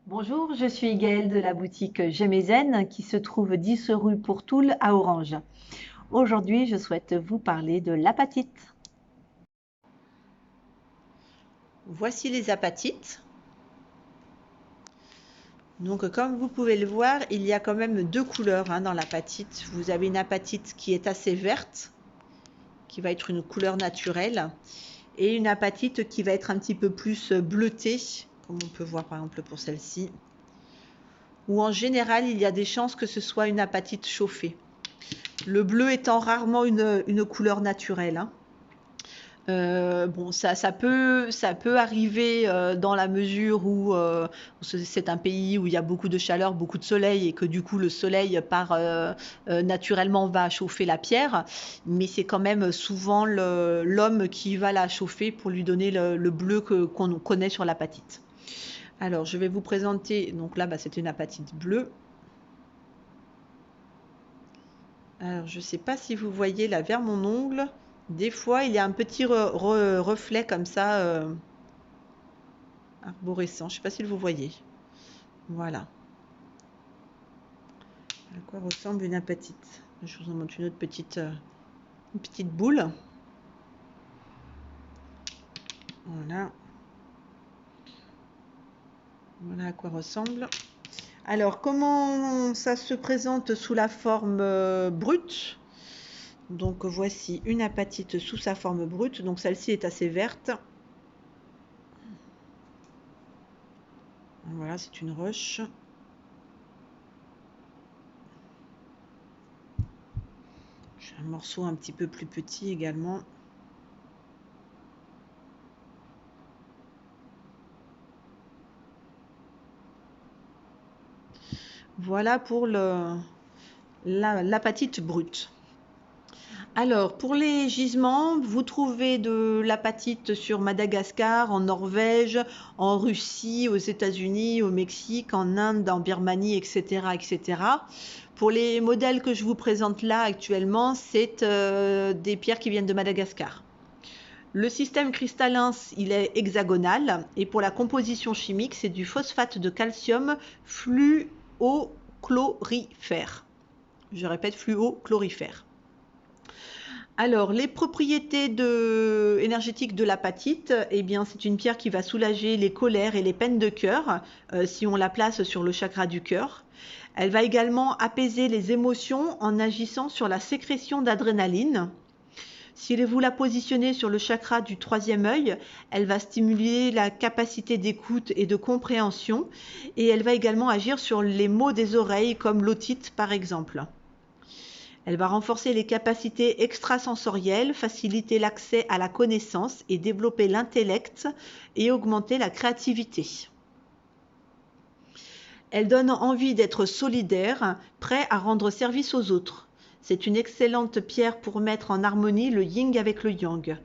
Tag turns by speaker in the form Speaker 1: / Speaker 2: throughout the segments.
Speaker 1: Bonjour, je suis Gaëlle de la boutique Gémézen qui se trouve 10 rue Pourtoul à Orange. Aujourd'hui, je souhaite vous parler de l'apatite.
Speaker 2: Voici les apatites. Donc comme vous pouvez le voir, il y a quand même deux couleurs dans l'apatite. Vous avez une apatite qui est assez verte, qui va être une couleur naturelle, et une apatite qui va être un petit peu plus bleutée, comme on peut voir par exemple pour celle-ci. Ou en général, il y a des chances que ce soit une apatite chauffée. Le bleu étant rarement une couleur naturelle. Bon, ça peut arriver dans la mesure où c'est un pays où il y a beaucoup de chaleur, beaucoup de soleil et que du coup le soleil naturellement va chauffer la pierre, mais c'est quand même souvent l'homme qui va la chauffer pour lui donner le bleu qu'on connaît sur l'apatite. Alors je vais vous présenter, donc là c'est une apatite bleue. Alors je ne sais pas si vous voyez là vers mon ongle. Des fois, il y a un petit reflet comme ça, arborescent. Je ne sais pas si vous voyez. Voilà. À quoi ressemble une apatite? Je vous en montre une autre petite boule. Voilà. Voilà à quoi ressemble. Alors, comment ça se présente sous la forme brute? Donc, voici une apatite sous sa forme brute. Donc, celle-ci est assez verte. Voilà, c'est une roche. J'ai un morceau un petit peu plus petit également. Voilà pour l'apatite brute. Alors, pour les gisements, vous trouvez de l'apatite sur Madagascar, en Norvège, en Russie, aux États-Unis, au Mexique, en Inde, en Birmanie, etc., etc. Pour les modèles que je vous présente là actuellement, c'est des pierres qui viennent de Madagascar. Le système cristallin, il est hexagonal et pour la composition chimique, c'est du phosphate de calcium fluochlorifère. Je répète, fluochlorifère. Alors, les propriétés énergétiques de l'apatite, eh bien, c'est une pierre qui va soulager les colères et les peines de cœur si on la place sur le chakra du cœur. Elle va également apaiser les émotions en agissant sur la sécrétion d'adrénaline. Si vous la positionnez sur le chakra du troisième œil, elle va stimuler la capacité d'écoute et de compréhension et elle va également agir sur les maux des oreilles comme l'otite par exemple. Elle va renforcer les capacités extrasensorielles, faciliter l'accès à la connaissance et développer l'intellect et augmenter la créativité. Elle donne envie d'être solidaire, prêt à rendre service aux autres. C'est une excellente pierre pour mettre en harmonie le yin avec le yang.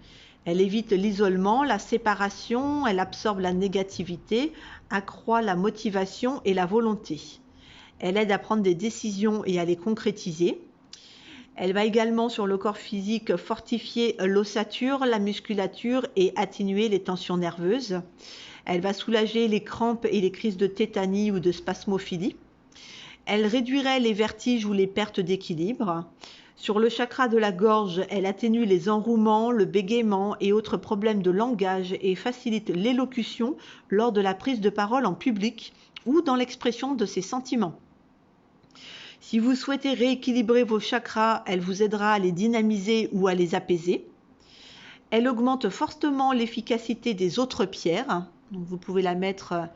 Speaker 2: Elle évite l'isolement, la séparation, elle absorbe la négativité, accroît la motivation et la volonté. Elle aide à prendre des décisions et à les concrétiser. Elle va également sur le corps physique fortifier l'ossature, la musculature et atténuer les tensions nerveuses. Elle va soulager les crampes et les crises de tétanie ou de spasmophilie. Elle réduirait les vertiges ou les pertes d'équilibre. Sur le chakra de la gorge, elle atténue les enrouements, le bégaiement et autres problèmes de langage et facilite l'élocution lors de la prise de parole en public ou dans l'expression de ses sentiments. Si vous souhaitez rééquilibrer vos chakras, elle vous aidera à les dynamiser ou à les apaiser. Elle augmente fortement l'efficacité des autres pierres. Donc vous pouvez la mettre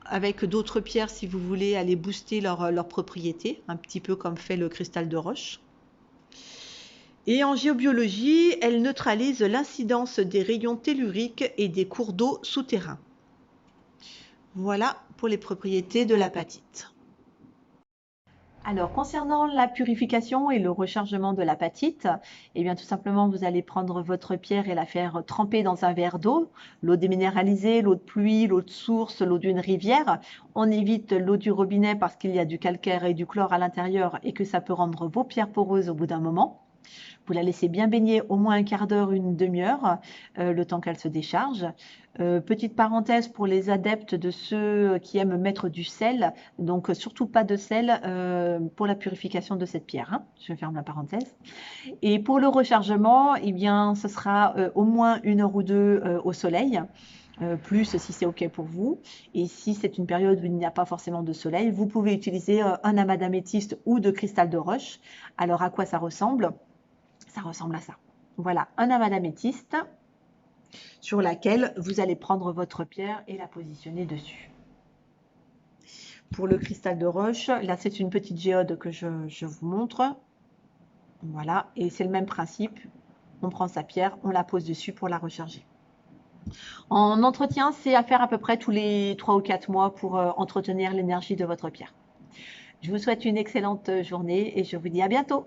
Speaker 2: avec d'autres pierres si vous voulez aller booster leurs propriétés, un petit peu comme fait le cristal de roche. Et en géobiologie, elle neutralise l'incidence des rayons telluriques et des cours d'eau souterrains. Voilà pour les propriétés de l'apatite.
Speaker 1: Alors, concernant la purification et le rechargement de l'apatite, eh bien, tout simplement, vous allez prendre votre pierre et la faire tremper dans un verre d'eau, l'eau déminéralisée, l'eau de pluie, l'eau de source, l'eau d'une rivière. On évite l'eau du robinet parce qu'il y a du calcaire et du chlore à l'intérieur et que ça peut rendre vos pierres poreuses au bout d'un moment. Vous la laissez bien baigner au moins un quart d'heure, une demi-heure, le temps qu'elle se décharge. Petite parenthèse pour les adeptes de ceux qui aiment mettre du sel, donc surtout pas de sel pour la purification de cette pierre, hein. Je ferme la parenthèse. Et pour le rechargement, eh bien, ce sera au moins 1 heure ou 2 au soleil. Plus si c'est OK pour vous. Et si c'est une période où il n'y a pas forcément de soleil, vous pouvez utiliser un amas d'améthyste ou de cristal de roche. Alors à quoi ça ressemble? Ça ressemble à ça. Voilà, un amas d'améthyste sur laquelle vous allez prendre votre pierre et la positionner dessus. Pour le cristal de roche, là c'est une petite géode que je vous montre. Voilà, et c'est le même principe. On prend sa pierre, on la pose dessus pour la recharger. En entretien, c'est à faire à peu près tous les 3 ou 4 mois pour entretenir l'énergie de votre pierre. Je vous souhaite une excellente journée et je vous dis à bientôt.